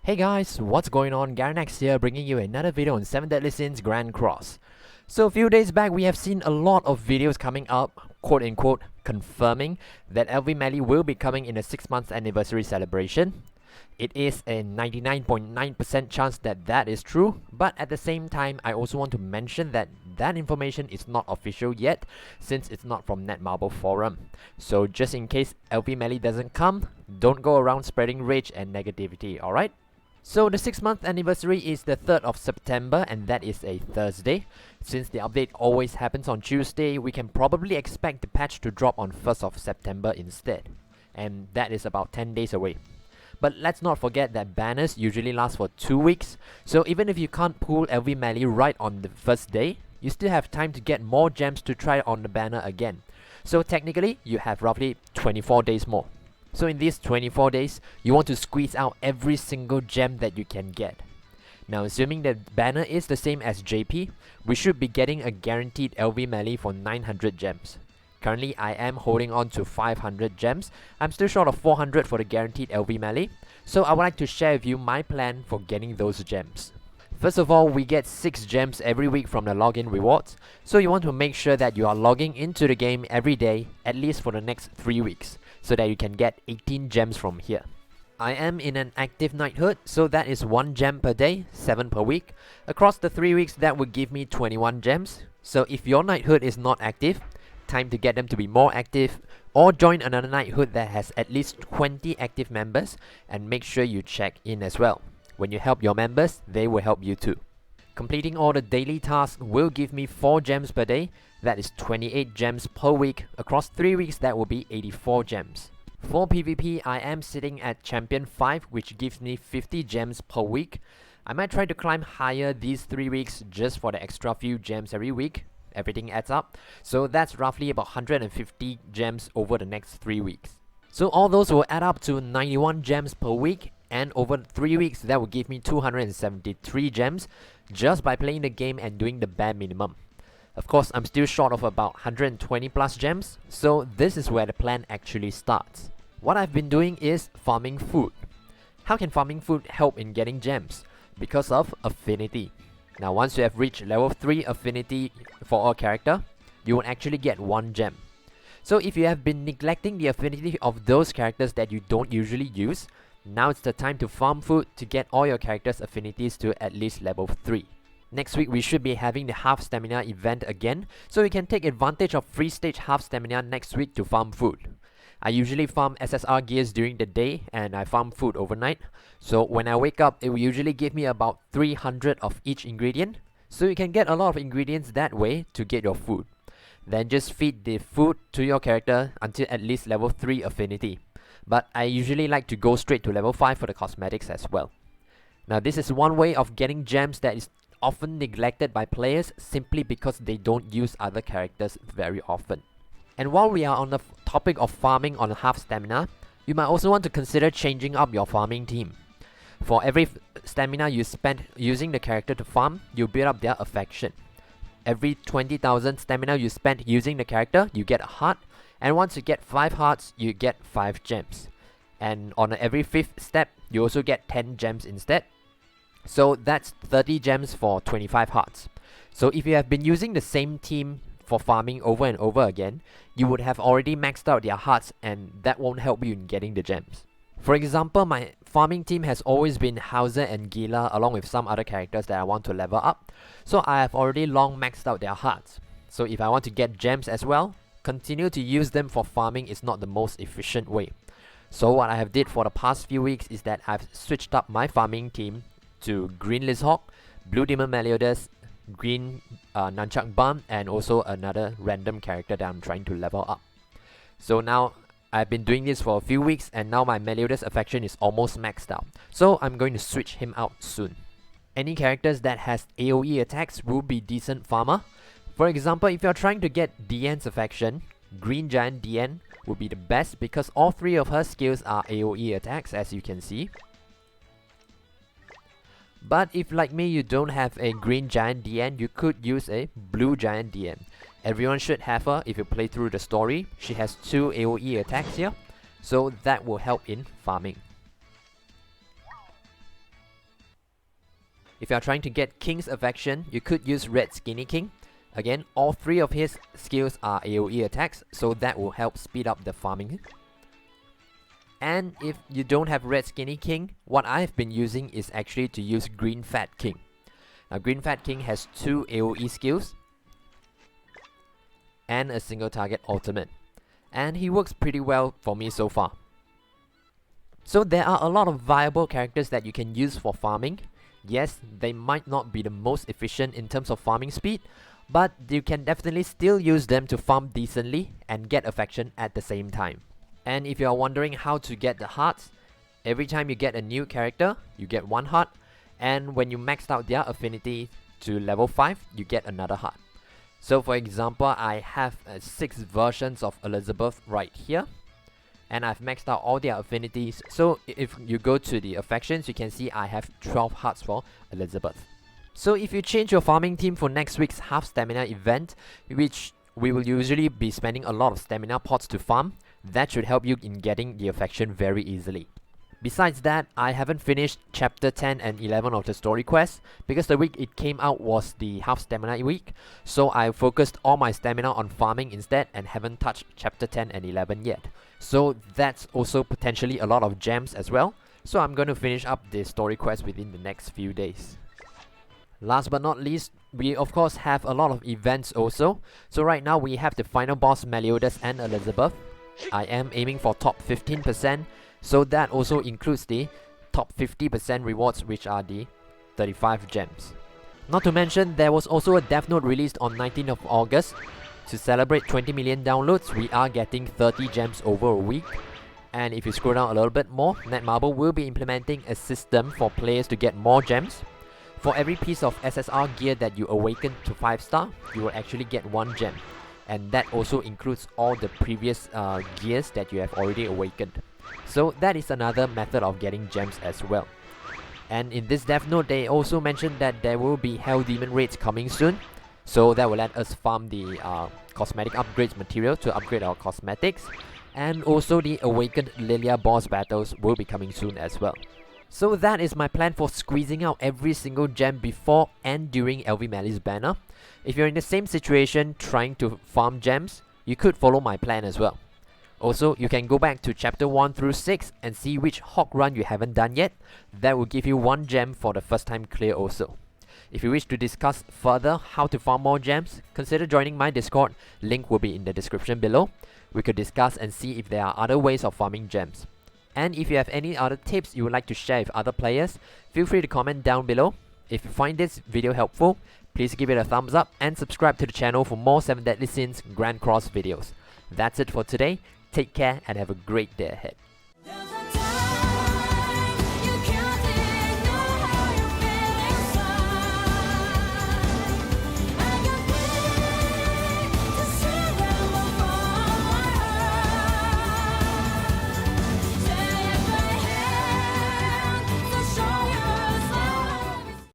Hey guys, what's going on? Garanax here, bringing you another video on 7 Deadly Sins Grand Cross. So a few days back, we have seen a lot of videos coming up, quote-unquote, confirming that LostVayne will be coming in a 6-month anniversary celebration. It is a 99.9% chance that that is true, but at the same time, I also want to mention that that information is not official yet, since it's not from Netmarble Forum. So just in case LostVayne doesn't come, don't go around spreading rage and negativity, alright? So the 6-month anniversary is the 3rd of September, and that is a Thursday. Since the update always happens on Tuesday, we can probably expect the patch to drop on 1st of September instead. And that is about 10 days away. But let's not forget that banners usually last for 2 weeks, so even if you can't pull LostVayne right on the first day, you still have time to get more gems to try on the banner again. So technically, you have roughly 24 days more. So in these 24 days, you want to squeeze out every single gem that you can get. Now assuming that banner is the same as JP, we should be getting a guaranteed LostVayne for 900 gems. Currently I am holding on to 500 gems. I'm still short of 400 for the guaranteed LostVayne, so I would like to share with you my plan for getting those gems. First of all, we get 6 gems every week from the login rewards, so you want to make sure that you are logging into the game every day, at least for the next 3 weeks, so that you can get 18 gems from here. I am in an active knighthood, so that is 1 gem per day, 7 per week. Across the 3 weeks, that would give me 21 gems. So if your knighthood is not active, time to get them to be more active, or join another knighthood that has at least 20 active members, and make sure you check in as well. When you help your members, they will help you too. Completing all the daily tasks will give me 4 gems per day, that is 28 gems per week. Across 3 weeks, that will be 84 gems. For PvP, I am sitting at Champion 5, which gives me 50 gems per week. I might try to climb higher these 3 weeks just for the extra few gems every week. Everything adds up, so that's roughly about 150 gems over the next 3 weeks. So all those will add up to 91 gems per week, and over 3 weeks that will give me 273 gems just by playing the game and doing the bare minimum. Of course, I'm still short of about 120 plus gems, so this is where the plan actually starts. What I've been doing is farming food. How can farming food help in getting gems? Because of affinity. Now once you have reached level 3 affinity for a character, you will actually get 1 gem. So if you have been neglecting the affinity of those characters that you don't usually use, now it's the time to farm food to get all your characters' affinities to at least level 3. Next week we should be having the half stamina event again, so you can take advantage of free stage half stamina next week to farm food. I usually farm SSR gears during the day and I farm food overnight, so when I wake up it will usually give me about 300 of each ingredient, so you can get a lot of ingredients that way to get your food. Then just feed the food to your character until at least level 3 affinity, but I usually like to go straight to level 5 for the cosmetics as well. Now this is one way of getting gems that is often neglected by players simply because they don't use other characters very often. And while we are on the topic of farming on half stamina, you might also want to consider changing up your farming team. For every stamina you spend using the character to farm, you build up their affection. Every 20,000 stamina you spend using the character, you get a heart, and once you get 5 hearts, you get 5 gems. And on every 5th step, you also get 10 gems instead. So that's 30 gems for 25 hearts. So if you have been using the same team for farming over and over again, you would have already maxed out their hearts, and that won't help you in getting the gems. For example, my farming team has always been Hauser and Gila along with some other characters that I want to level up, so I have already long maxed out their hearts. So if I want to get gems as well, continue to use them for farming is not the most efficient way. So what I have did for the past few weeks is that I've switched up my farming team to Green Lizhawk, Blue Demon Meliodas, Green Nunchuck Bum, and also another random character that I'm trying to level up. So now I've been doing this for a few weeks, and now my Meliodas affection is almost maxed out, so I'm going to switch him out soon. Any characters that has AoE attacks will be decent farmer. For example, if you're trying to get Dian's affection, Green Giant Dian would be the best because all 3 of her skills are AoE attacks, as you can see. But if like me you don't have a Green Giant Dian, you could use a Blue Giant Dian. Everyone should have her if you play through the story. She has 2 AoE attacks here, so that will help in farming. If you are trying to get King's affection, you could use Red Skinny King. Again, all 3 of his skills are AoE attacks, so that will help speed up the farming. And if you don't have Red Skinny King, what I've been using is actually to use Green Fat King. Now Green Fat King has 2 AoE skills and a single target ultimate. And he works pretty well for me so far. So there are a lot of viable characters that you can use for farming. Yes, they might not be the most efficient in terms of farming speed, but you can definitely still use them to farm decently and get affection at the same time. And if you are wondering how to get the hearts, every time you get a new character, you get 1 heart, and when you maxed out their affinity to level 5, you get another heart. So for example, I have 6 versions of Elizabeth right here, and I've maxed out all their affinities. So if you go to the affections, you can see I have 12 hearts for Elizabeth. So if you change your farming team for next week's half stamina event, which we will usually be spending a lot of stamina pots to farm, that should help you in getting the affection very easily. Besides that, I haven't finished chapter 10 and 11 of the story quest, because the week it came out was the half stamina week, so I focused all my stamina on farming instead and haven't touched chapter 10 and 11 yet. So that's also potentially a lot of gems as well, so I'm going to finish up the story quest within the next few days. Last but not least, we of course have a lot of events also. So right now we have the final boss Meliodas and Elizabeth. I am aiming for top 15%, so that also includes the top 50% rewards, which are the 35 gems. Not to mention, there was also a Death Note released on 19th of August. To celebrate 20 million downloads, we are getting 30 gems over a week. And if you scroll down a little bit more, Netmarble will be implementing a system for players to get more gems. For every piece of SSR gear that you awaken to 5-star, you will actually get 1 gem. And that also includes all the previous gears that you have already awakened. So that is another method of getting gems as well. And in this Death Note, they also mentioned that there will be Hell Demon raids coming soon. So that will let us farm the cosmetic upgrades material to upgrade our cosmetics. And also the Awakened Lilia boss battles will be coming soon as well. So that is my plan for squeezing out every single gem before and during LV Meli's banner. If you're in the same situation trying to farm gems, you could follow my plan as well. Also, you can go back to chapter 1 through 6 and see which Hawk run you haven't done yet. That will give you 1 gem for the first time clear also. If you wish to discuss further how to farm more gems, consider joining my Discord, link will be in the description below. We could discuss and see if there are other ways of farming gems. And if you have any other tips you would like to share with other players, feel free to comment down below. If you find this video helpful, please give it a thumbs up and subscribe to the channel for more 7 Deadly Sins Grand Cross videos. That's it for today. Take care and have a great day ahead.